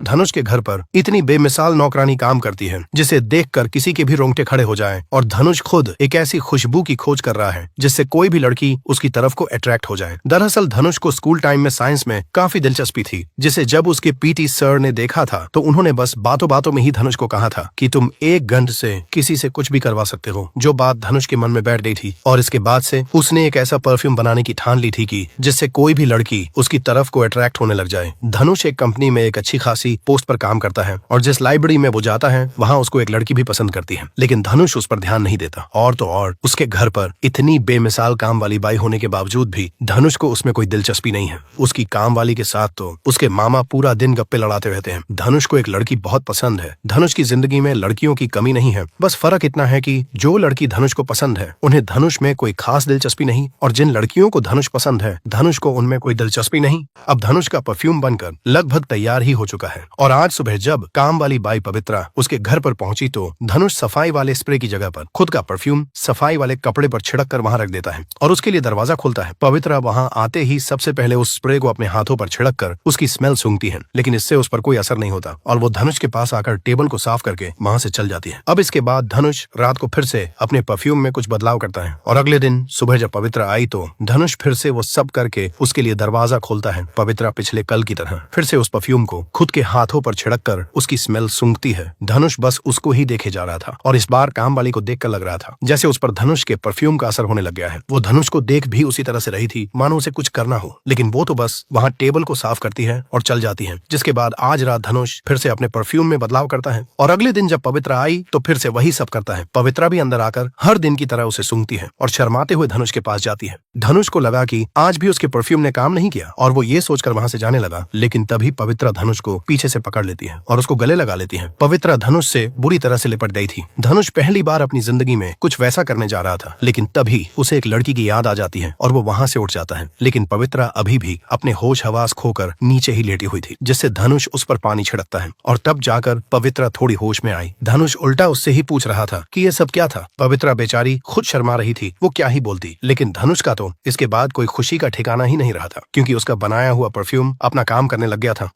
धनुष के घर पर इतनी बेमिसाल नौकरानी काम करती है जिसे देखकर किसी के भी रोंगटे खड़े हो जाएं। और धनुष खुद एक ऐसी खुशबू की खोज कर रहा है जिससे कोई भी लड़की उसकी तरफ को अट्रैक्ट हो जाए। दरअसल धनुष को स्कूल टाइम में साइंस में काफी दिलचस्पी थी, जिसे जब उसके पीटी सर ने देखा था तो उन्होंने बस बातों बातों में ही धनुष को कहा था कि तुम 1 घंटे से किसी से कुछ भी करवा सकते हो। जो बात धनुष के मन में बैठ गई थी और इसके बाद से उसने एक ऐसा परफ्यूम बनाने की ठान ली थी कि जिससे कोई भी लड़की उसकी तरफ को अट्रैक्ट होने लग जाए। धनुष एक कंपनी में एक अच्छी खासी पोस्ट पर काम करता है और जिस लाइब्रेरी में वो जाता है वहाँ उसको एक लड़की भी पसंद करती है, लेकिन धनुष उस पर ध्यान नहीं देता। और तो और उसके घर पर इतनी बेमिसाल काम वाली बाई होने के बावजूद भी धनुष को उसमें कोई दिलचस्पी नहीं है। उसकी काम वाली के साथ तो उसके मामा पूरा दिन गप्पे लड़ाते रहते हैं। धनुष को एक लड़की बहुत पसंद है। धनुष की जिंदगी में लड़कियों की कमी नहीं है, बस फर्क इतना है कि जो लड़की धनुष को पसंद है उन्हें धनुष में कोई खास दिलचस्पी नहीं, और जिन लड़कियों को धनुष पसंद है धनुष को उनमें कोई दिलचस्पी नहीं। अब धनुष का परफ्यूम बनकर लगभग तैयार ही हो चुका है और आज सुबह जब काम वाली बाई पवित्रा उसके घर पर पहुंची तो धनुष सफाई वाले स्प्रे की जगह पर खुद का परफ्यूम सफाई वाले कपड़े पर छिड़क कर वहां रख देता है और उसके लिए दरवाजा खोलता है। पवित्रा वहां आते ही सबसे पहले उस स्प्रे को अपने हाथों पर छिड़क कर उसकी स्मेल सूंघती है, लेकिन इससे उस पर कोई असर नहीं होता और वो धनुष के पास आकर टेबल को साफ करके वहां से चल जाती है। अब इसके बाद धनुष रात को फिर से अपने परफ्यूम में कुछ बदलाव करता है और अगले दिन सुबह जब पवित्रा आई तो धनुष फिर से वो सब करके उसके लिए दरवाजा खोलता है। पवित्रा पिछले कल की तरह फिर से उस परफ्यूम को खुद के हाथों पर छिड़क कर उसकी स्मेल सूंघती है। धनुष बस उसको ही देखे जा रहा था और इस बार काम वाली को देखकर लग रहा था जैसे उस पर धनुष के परफ्यूम का असर होने लग गया है। वो धनुष को देख भी उसी तरह से रही थी मानो उसे कुछ करना हो, लेकिन वो तो बस वहाँ टेबल को साफ करती है और चल जाती है। जिसके बाद आज रात धनुष फिर से अपने परफ्यूम में बदलाव करता है और अगले दिन जब पवित्रा आई तो फिर से वही सब करता है। पवित्रा भी अंदर आकर हर दिन की तरह उसे सूंघती है और शर्माते हुए धनुष के पास जाती है। धनुष को लगा कि आज भी उसके परफ्यूम ने काम नहीं किया और वो ये सोचकर वहां से जाने लगा, लेकिन तभी पवित्रा धनुष को पीछे से पकड़ लेती है और उसको गले लगा लेती है। पवित्रा धनुष से बुरी तरह से लिपट गई थी। धनुष पहली बार अपनी जिंदगी में कुछ वैसा करने जा रहा था, लेकिन तभी उसे एक लड़की की याद आ जाती है और वो वहां से उठ जाता है। लेकिन पवित्रा अभी भी अपने होश हवास खोकर नीचे ही लेटी हुई थी, जिससे धनुष उस पर पानी छिड़कता है और तब जाकर पवित्रा थोड़ी होश में आई। धनुष उल्टा उससे ही पूछ रहा था कि ये सब क्या था। पवित्रा बेचारी खुद शर्मा रही थी, वो क्या ही बोलती, लेकिन धनुष का तो इसके बाद कोई खुशी का ठिकाना ही नहीं रहा था, क्योंकि उसका बनाया हुआ परफ्यूम अपना काम करने लग गया था।